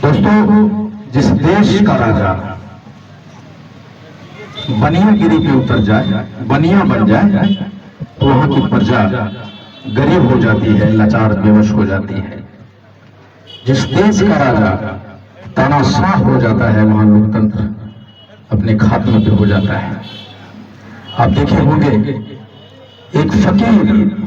दोस्तों, जिस देश का राजा बनियागिरी पे उतर जाए, बनिया बन जाए, तो वहां की प्रजा गरीब हो जाती है, लाचार बेवश हो जाती है। जिस देश का राजा तानाशाह हो जाता है, वहां लोकतंत्र अपने खात्मे पे हो जाता है। आप देखे होंगे एक फकीर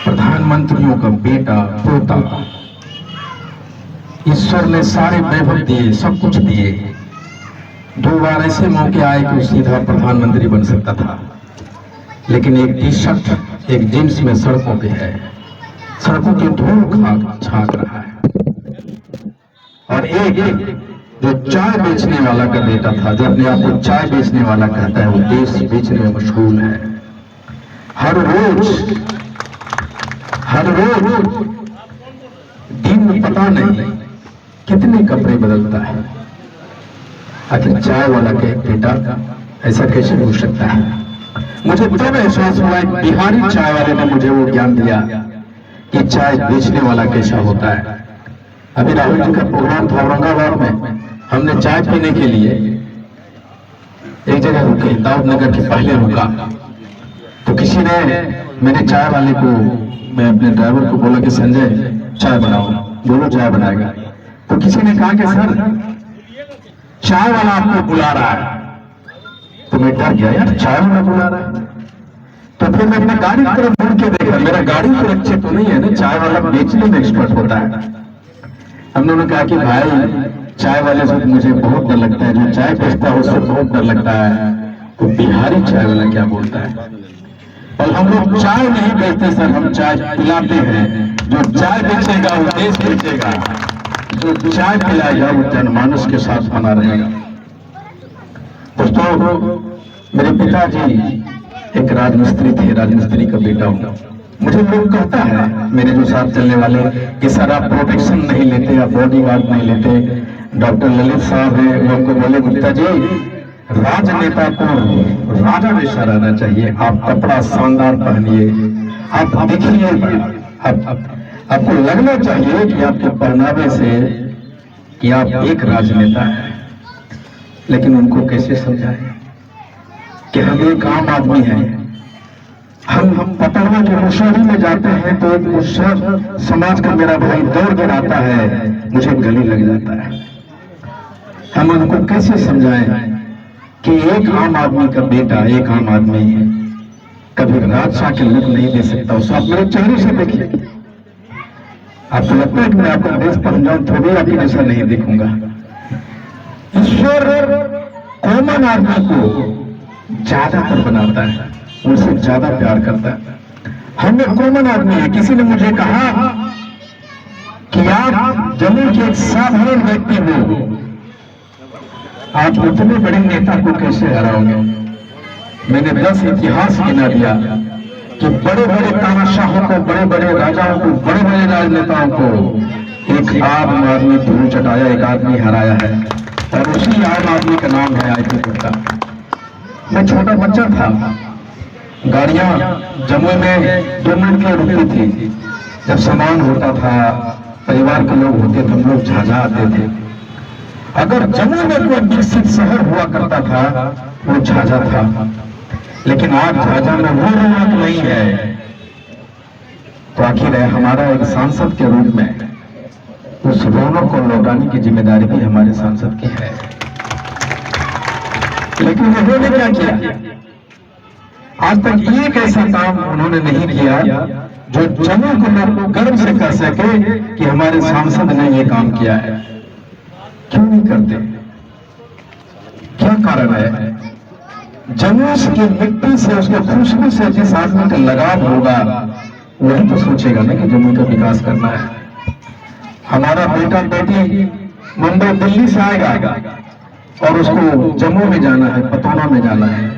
प्रधानमंत्रियों का बेटा पोता, ईश्वर ने सारे वैभव दिए, सब कुछ दिए। 2 बार ऐसे मौके आए कि वो सीधा प्रधानमंत्री बन सकता था, लेकिन एक टी शर्ट एक जींस में सड़कों पे है, सड़कों की धूल छाक रहा है। और एक जो चाय बेचने वाला का बेटा था, जो अपने आप को चाय बेचने वाला कहता है, वो देश बेचने में मशगूल है। हर रोज दिन में पता नहीं कितने कपड़े बदलता है। आखिर चाय वाला का एक बेटा ऐसा कैसे हो सकता है? मुझे तब एहसास हुआ, एक बिहारी चाय वाले ने मुझे वो ज्ञान दिया कि चाय बेचने वाला कैसा होता है। अभी राहुल जी का प्रोग्राम था औरंगाबाद में, हमने चाय पीने के लिए एक जगह रुके, दाऊद नगर के पहले रुका। तो किसी ने, मैंने चाय वाले को, मैं अपने ड्राइवर को बोला कि संजय चाय बनाओ, बोलो चाय बनाएगा। तो किसी ने कहा कि सर चाय वाला आपको बुला रहा है। तो मैं डर गया, यार चाय वाला बुला रहा है। तो फिर मैं अपने गाड़ी की तरफ मुड़ के देखा, मेरा गाड़ी सुरक्षित तो नहीं है ना, चाय वाला बेचने में एक्सपर्ट होता है। हमने उन्होंने कहा कि भाई चाय वाले से मुझे बहुत डर लगता है, जो चाय बेचता है उससे बहुत डर लगता है, तो बिहारी चाय वाला क्या बोलता है। और हम लोग चाय नहीं बेचते सर, हम चाय पिलाते हैं। जो चाय बेचेगा वो देश बेचेगा, जो चाय पिलाएगा वो जनमानस के साथ बना रहेगा। दोस्तों, मेरे पिताजी एक राजमिस्त्री थे, राजमिस्त्री का बेटा हूं। मुझे लोग कहता है, मेरे जो साथ चलने वाले, कि सर आप प्रोटेक्शन नहीं लेते, आप बॉडी गार्ड नहीं लेते। डॉक्टर ललित साहब है, वो हमको बोले गुप्ता जी, राजनेता को राजा जैसा रहना चाहिए। आप कपड़ा शानदार पहनिए, आप दिखिए, आपको लगना चाहिए कि आपके पहनावे से कि आप एक राजनेता हैं। लेकिन उनको कैसे समझाएं कि हम एक आम आदमी हैं। हम पटना के मुशहरी में जाते हैं तो एक मुशहर समाज का मेरा भाई दौड़ कर आता है, मुझे गले लग जाता है। हम उनको कैसे समझाएं कि एक आम आदमी का बेटा, एक आम आदमी है, कभी राजशाह के लुक नहीं दे सकता। उसे आप मेरे चेहरे से देखिए, आपको लगता है कि मैं आपको देश पर जाऊं थोड़ी आपकी जैसा नहीं देखूंगा। ईश्वर कॉमन आदमी को ज्यादातर बनाता है, उनसे ज्यादा प्यार करता है। हम एक कॉमन आदमी है। किसी ने मुझे कहा कि आप जम्मू के एक साधारण व्यक्ति हो, आप उतने बड़े नेता को कैसे हराओगे। मैंने 10 इतिहास गिना दिया कि बड़े बड़े तानाशाहों को, बड़े बड़े राजाओं को, बड़े बड़े राजनेताओं को एक आम आदमी धूल चटाया, एक आदमी हराया है, और उसी आम आदमी का नाम है आईपी गुप्ता। मैं छोटा बच्चा था, गाड़ियां जम्मू में 2 मिनट के रुकती थी। जब सामान होता था, परिवार के लोग होते थे, हम लोग झाझा आते थे। अगर जम्मू में कोई विकसित शहर हुआ करता था, वो झाझा था। लेकिन आज झाझा में वो रौनक नहीं है। तो आखिर है, हमारा एक सांसद के रूप में उस रौनक को लौटाने की जिम्मेदारी भी हमारे सांसद की है। लेकिन उन्होंने क्या किया? आज तक एक ऐसा काम उन्होंने नहीं किया जो जम्मू को लोग गर्व से कह सके कि हमारे सांसद ने ये काम किया है। क्यों नहीं करते? क्या कारण है? जम्मू की मिट्टी से, उसके खुशबू से जिस आदमी का लगाव होगा, वही तो सोचेगा ना कि जम्मू का विकास करना है। हमारा बेटा बेटी मुंबई दिल्ली से आएगा और उसको जम्मू में जाना है, पटना में जाना है,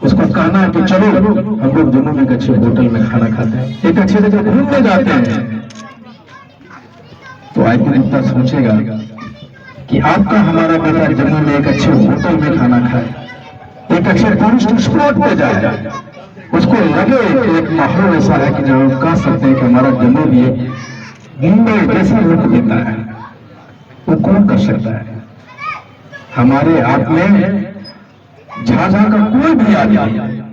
उसको कहना है कि चलो हम लोग जम्मू में एक अच्छे होटल में खाना खाते हैं, एक अच्छी जगह घूमने जाते हैं। तो आईपी गुप्ता सोचेगा कि आपका हमारा बेटा जम्मू में एक अच्छे होटल में खाना खाए, एक अच्छे टूरिस्ट स्पॉट पे जाए, उसको लगे कि एक माहौल ऐसा है कि जहां हम कह सकते हैं कि हमारा जम्मू भी मुंबई जैसा लुक देता है, वो कौन कर सकता है? हमारे आप में झाझा का कोई भी आदमी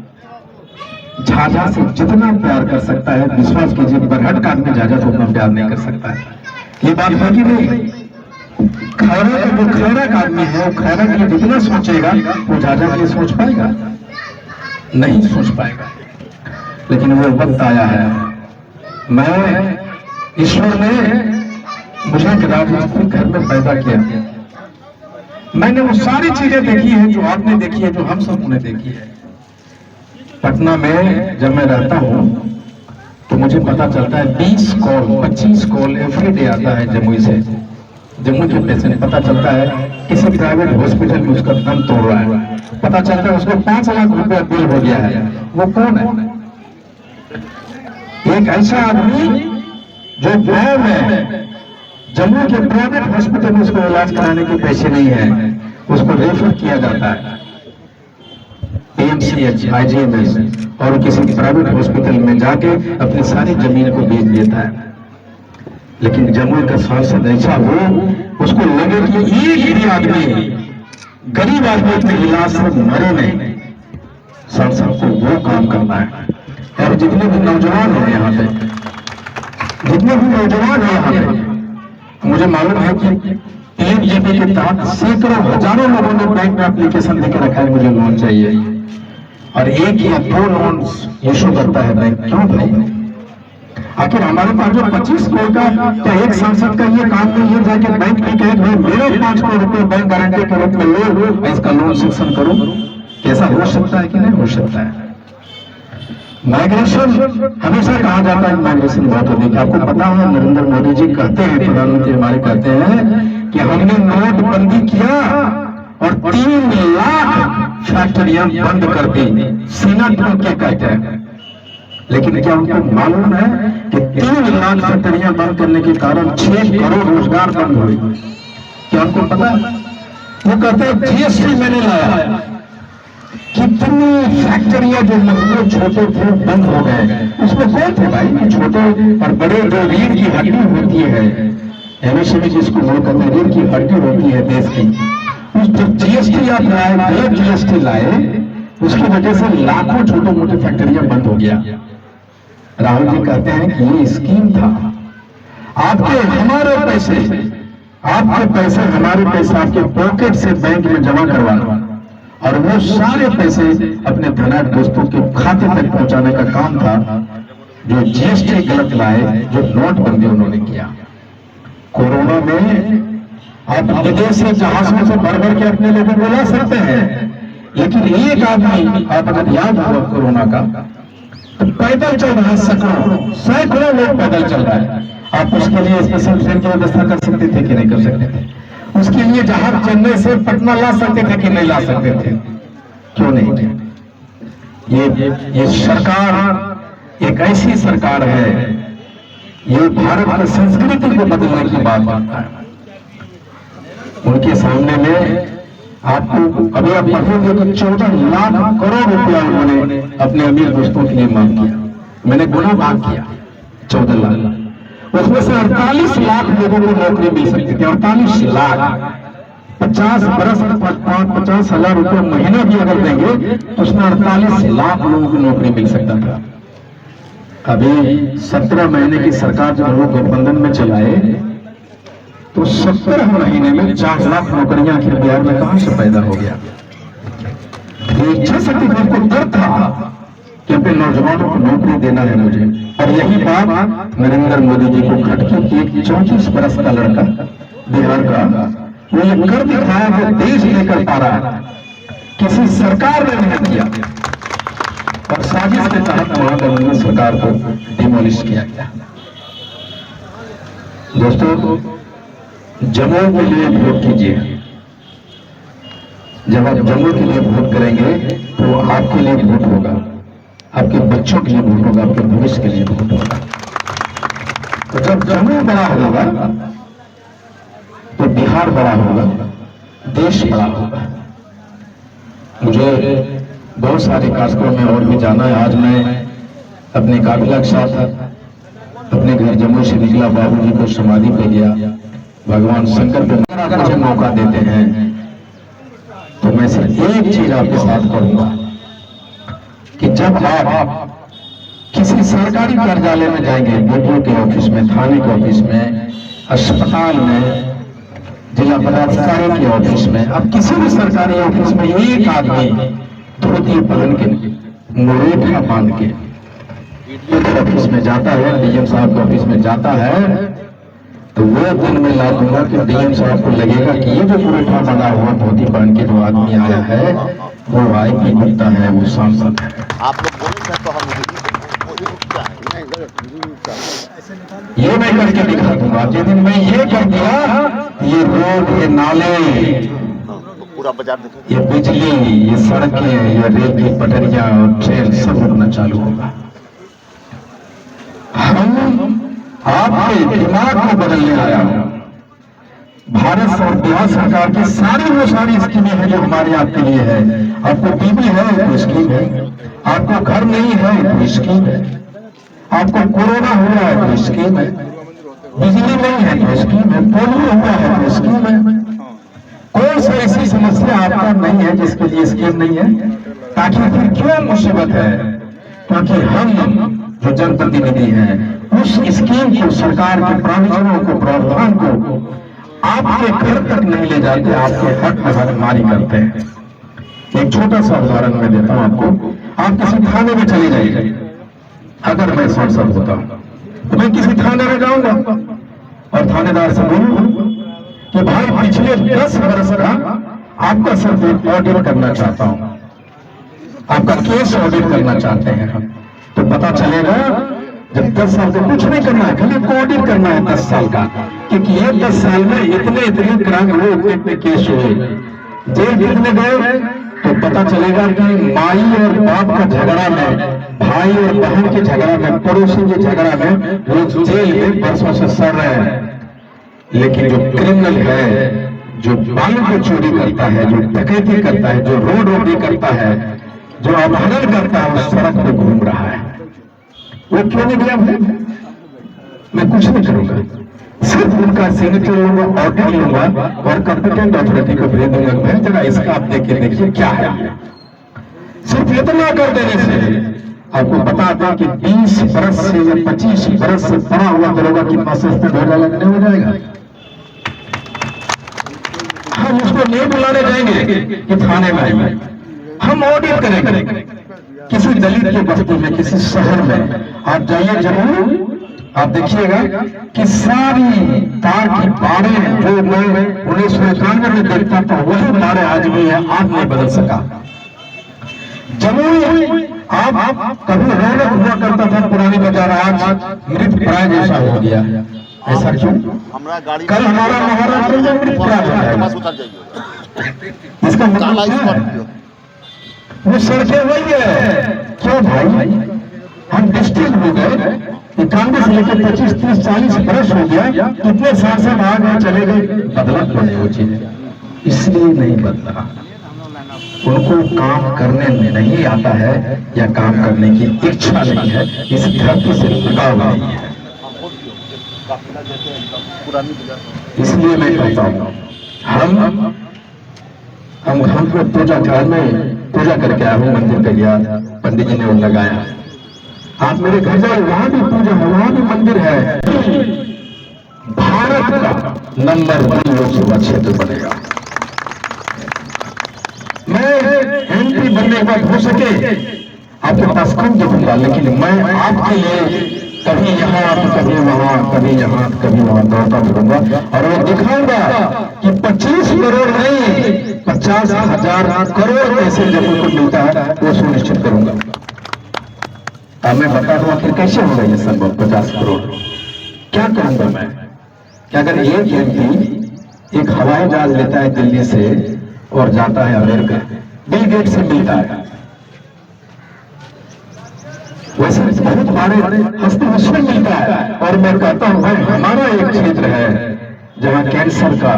झाझा से जितना प्यार कर सकता है, विश्वास कीजिए बरहट का आदमी झाझा से उतना प्यार नहीं कर सकता है। ये बात है कि नहीं? खैरा का जो खैरा का आदमी है, वो खैरा के लिए जितना सोचेगा वो झाझा के लिए सोच पाएगा? नहीं सोच पाएगा। लेकिन वो वक्त आया है, मैं ईश्वर ने मुझे एक राजनीतिक घर में पैदा किया। मैंने वो सारी चीजें देखी है जो आपने देखी है, जो हम सब ने देखी है। पटना में जब मैं रहता हूँ तो मुझे पता चलता है 20 कॉल 25 कॉल एवरीडे आता है जमुई से, जम्मू के पेशेंट। पता चलता है किसी प्राइवेट हॉस्पिटल में उसका दम तोड़ रहा है, पता चलता है उसको 5 लाख रुपया बिल हो गया है। वो कौन है? एक ऐसा आदमी जो गांव में जम्मू के प्राइवेट हॉस्पिटल में उसको इलाज कराने के पैसे नहीं है, उसको रेफर किया जाता है PMCH, IGMS और किसी प्राइवेट हॉस्पिटल में जाके अपनी सारी जमीन को बेच देता है। लेकिन जम्मू का सांसद ऐसा हो, उसको लगे कि एक भी आदमी गरीब आदमी के इलाज से मरे नहीं, सांसद को वो काम करना है। और जितने भी नौजवान हैं यहाँ पे, जितने भी नौजवान हैं यहाँ पे, मुझे मालूम है कि PMJP के तहत सैकड़ों हजारों लोगों ने बैंक में एप्लीकेशन देकर रखा है मुझे लोन चाहिए, और 1 या 2 लोन इशू करता है बैंक। क्यों भाई? आखिर हमारे पास जो 25 करोड़ का क्या एक सांसद का ये काम नहीं है जाके बैंक में कहे भाई मेरे 5 करोड़ रुपए बैंक गारंटी के रूप में लो, इसका लोन सेक्शन करो? कैसा हो सकता है कि नहीं हो सकता है? माइग्रेशन हमेशा कहा जाता है, माइग्रेशन बहुत अधिक। आपको पता है नरेंद्र मोदी जी कहते हैं, प्रधानमंत्री हमारे कहते हैं कि हमने नोटबंदी किया और 3 लाख फैक्ट्रियां बंद कर दी। सीना ठोक के कहते हैं, लेकिन क्या उनको मालूम है कि 3 लाख फैक्ट्रियां बंद करने के कारण 6 करोड़ रोजगार बंद हुए? क्या उनको पता है? वो कहते हैं GST मैंने लाया, कितनी फैक्ट्रियां जो मजदूर छोटे थे बंद हो गए। उसमें कौन थे भाई? छोटे और बड़े जो रीढ़ की हड्डी होती है, MSME जिसको लोग कहते हैं, रीढ़ की हड्डी होती है देश की, उस जब GST आप लाए, गलत GST लाए, उसकी वजह से लाखों छोटे मोटे फैक्ट्रियां बंद हो गया। राहुल जी कहते हैं कि ये स्कीम था, आपके हमारे पैसे, आपके पैसे हमारे पैसे आपके पॉकेट से बैंक में जमा करवाना और वो सारे पैसे अपने धनाढ़ दोस्तों के खाते तक पहुंचाने का काम था। जो GST गलत लाए, जो नोटबंदी उन्होंने किया। कोरोना में आप विदेश से जहाजों से भर भर के अपने लोगों को ला सकते हैं, लेकिन एक आदमी, आप अगर याद होगा कोरोना का, तो पैदल चल रहा है, सैकड़ों लोग पैदल चल रहा है। आप उसके लिए स्पेशल ट्रेन की व्यवस्था कर सकते थे कि नहीं कर सकते थे? उसके लिए जहाज चेन्नई से पटना ला सकते थे कि नहीं ला सकते थे? क्यों नहीं किया? ये सरकार एक ऐसी सरकार है, ये भारत की संस्कृति को बदलने की बात करता है। उनके सामने में आपको अभी आप पढ़ेंगे कि 14 लाख करोड़ रुपया उन्होंने अपने अमीर दोस्तों के लिए मांग किया। मैंने गुना मांग किया 14 लाख, उसमें से 48 लाख लोगों को नौकरी मिल सकती थी। 48 लाख, 50 बरस 50,000 रुपये महीना भी अगर देंगे तो उसमें 48 लाख लोगों को नौकरी मिल सकता था। अभी 17 महीने की सरकार जब लोग गठबंधन में चलाए तो 17 महीने में 4 लाख नौकरियां आखिर बिहार में कहां से पैदा हो गया? इच्छा शक्ति को डर था कि अपने नौजवानों को नौकरी देना है मुझे। और यही बात नरेंद्र मोदी जी को खटकी की एक 34 बरस का लड़का बिहार का, वो ये कर दिखाया जो देश लेकर पा रहा है, किसी सरकार ने नहीं किया और साजिश के तहत महागठबंधन सरकार को डिमोलिश किया गया। दोस्तों, जम्मू के लिए वोट कीजिए। जब आप जम्मू के लिए वोट करेंगे तो आपके लिए वोट होगा, आपके बच्चों के लिए वोट होगा, आपके भविष्य के लिए वोट होगा। तो जब जम्मू बड़ा होगा तो बिहार बड़ा होगा, देश बड़ा होगा। मुझे बहुत सारे कार्यक्रम में और भी जाना है। आज मैं अपने काफिला के साथ अपने अपने घर जम्मू से निकला, बाबूजी को समाधि पे गया, भगवान शंकर पे अगर मुझे मौका देते हैं तो मैं सिर्फ एक चीज आपके साथ करूंगा कि जब आप किसी सरकारी कार्यालय में जाएंगे, बीडीओ के ऑफिस में, थाने के ऑफिस में, अस्पताल में, जिला पदाधिकारी के ऑफिस में, अब किसी भी सरकारी ऑफिस में एक आदमी धोती पहन के, मुरेठा बांध के ऑफिस में जाता है, डीएम साहब के ऑफिस में जाता है, तो वो दिन में ला दूंगा कि डीएम साहब को लगेगा कि ये जो मुरेठा बना हुआ धोती पहन के जो आदमी आया है वो आईपी बनता है, वो सांसद है। आप लोग बोले तो हम ये मैं करके दिखा दूंगा। जिस दिन मैं ये कर दिया, ये रोड, ये नाले, पूरा बाजार देखो, ये बिजली, ये सड़कें, ये रेल की पटरियां और ट्रेन सब रुकना चालू होगा। हम आपके दिमाग को बदलने आया हूं। भारत और बिहार सरकार की सारी स्कीमें हैं जो हमारे आपके लिए है। आपको बीवी है तो स्कीम है, आपको घर नहीं है तो स्कीम है, आपको कोरोना हुआ है तो स्कीम है, बिजली नहीं है तो स्कीम है, पोलियो हुआ है तो स्कीम है। कौन सी ऐसी समस्या आपका नहीं है जिसके लिए स्कीम नहीं है? ताकि फिर क्यों मुसीबत है? क्योंकि हम जो जनप्रतिनिधि हैं उस स्कीम को, सरकार के प्रावधानों को, प्रावधान को आपके घर तक नहीं ले जाते, आपके हक में हदमारी करते हैं। एक छोटा सा उदाहरण मैं देता हूं आपको। आप किसी थाने में चले जाइए, अगर मैं सांसद होता तो मैं किसी थाने में जाऊंगा और थानेदार से बोलूंगा कि भाई पिछले 10 वर्ष का आपका सिर्फ ऑडिट करना चाहता हूं, आपका केस ऑडिट करना चाहते हैं हम। तो पता चलेगा जब 10 साल से कुछ नहीं करना है, खाली ऑडिट करना है 10 साल का, क्योंकि ये 10 साल में इतने क्राइम हुए, इतने केस हुए, जेल कितने गए, तो पता चलेगा कि माई और बाप का झगड़ा में, भाई और बहन के झगड़ा में, पड़ोसी के झगड़ा में लोग जेल में बरसों से सड़ रहे हैं। लेकिन जो क्रिमिनल है, जो बालू को चोरी करता है, जो डकैती करता है, जो रोड रोडी करता है, जो अपहरण करता है, वो सड़क पे घूम रहा है। वो क्यों नहीं गया? मैं कुछ नहीं करूंगा, सिर्फ उनका सिग्नेचर लूंगा, ऑडिट लूंगा और कंपिटेंट अथॉरिटी को भेज दूंगा, भाई जरा इसका आप देखिए क्या है। सिर्फ इतना कर देने से आपको बता दें कि 20 बरस से या 25 बरस से पड़ा हुआ दरोगा कितना सस्पेंड हो जाएगा, नहीं हो जाएगा। हम उसको नहीं बुलाने जाएंगे कि थाने में आएंगे, हम ऑडिट करेंगे। किसी दलित के बस्ती में, किसी शहर में आप जाइए जरूर, आप देखिएगा कि सारी तार की बारें जो मैं 1991 में देखता था वही बारें आज भी है, आज नहीं बदल सका। जमुई आप कभी रौनक हुआ करता था पुरानी बाजार, आज मृत प्राय जैसा हो गया। ऐसा क्यों? कल हमारा महाराष्ट्र में मृत प्राय हो जाएगा। इसका मतलब है वो सड़कें वही है। क्यों भाई? हम डिस्ट्रिक्ट हो गए, 91 से लेकर 25, 30, 40 बरस हो गया, कितने सांसद आ गए चले गए, बदला तो नहीं वो चीज, इसलिए नहीं बदला। उनको काम करने में नहीं आता है या काम करने की इच्छा नहीं है, इस धरती से लगाव नहीं है। इसलिए मैं कहता हूँ हम पूजा घर में पूजा करके आया हूँ, मंदिर पे गया, पंडित जी ने वो लगाया। आप मेरे घर जाए, वहां भी पूजा है, वहां भी मंदिर है। भारत का नंबर 1 लोकसभा क्षेत्र बनेगा। मैं एमपी बनने के बाद हो सके आपके पास कम देखूंगा, लेकिन मैं आपके लिए कभी यहाँ तो कभी वहां, कभी यहाँ कभी वहां दौड़ता फिरूंगा और वो दिखाऊंगा कि 25 करोड़ नहीं 50,000 करोड़ पैसे जब उनको मिलता है वो सुनिश्चित करूंगा। अब मैं बता दूं आखिर कैसे होगा ये संभव 50 करोड़। क्या करूंगा मैं कि अगर एक एमपी एक हवाई जहाज लेता है दिल्ली से और जाता है अमेरिका, बिल गेट से मिलता है, वैसे बहुत बड़े हस्ती उसमें मिलता है। और मैं कहता हूं भाई हमारा एक क्षेत्र है जहां कैंसर का,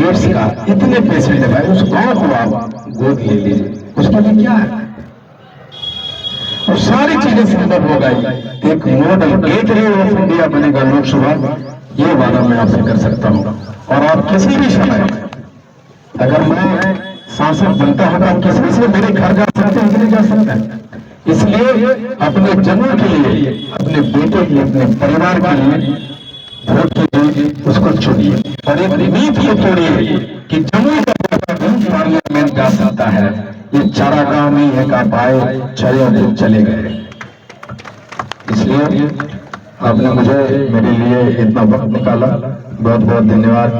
एड्स का इतने पेशेंट है, भाई उस गांव को आप गोद ले लीजिए, उसके लिए क्या है? और सारी चीजें संभव हो गई। एक मॉडल गेटवे ऑफ इंडिया बनेगा लोकसभा, ये वादा मैं आपसे कर सकता हूँ। और आप किसी भी समय अगर मैं सांसद बनता होगा, किसी से मेरे घर जा सकते हैं कि नहीं जा सकते हैं। इसलिए अपने जनों के लिए, अपने बेटे के लिए, अपने परिवार के लिए वोट कीजिए, उसको चुनिए और एक नीति को तोड़िए कि जमुई का बेटा भी पार्लियामेंट जा सकता है। ये चारागांव में एक आप आए, चले और चले गए। इसलिए आपने मुझे मेरे लिए इतना वक्त निकाला, बहुत बहुत धन्यवाद।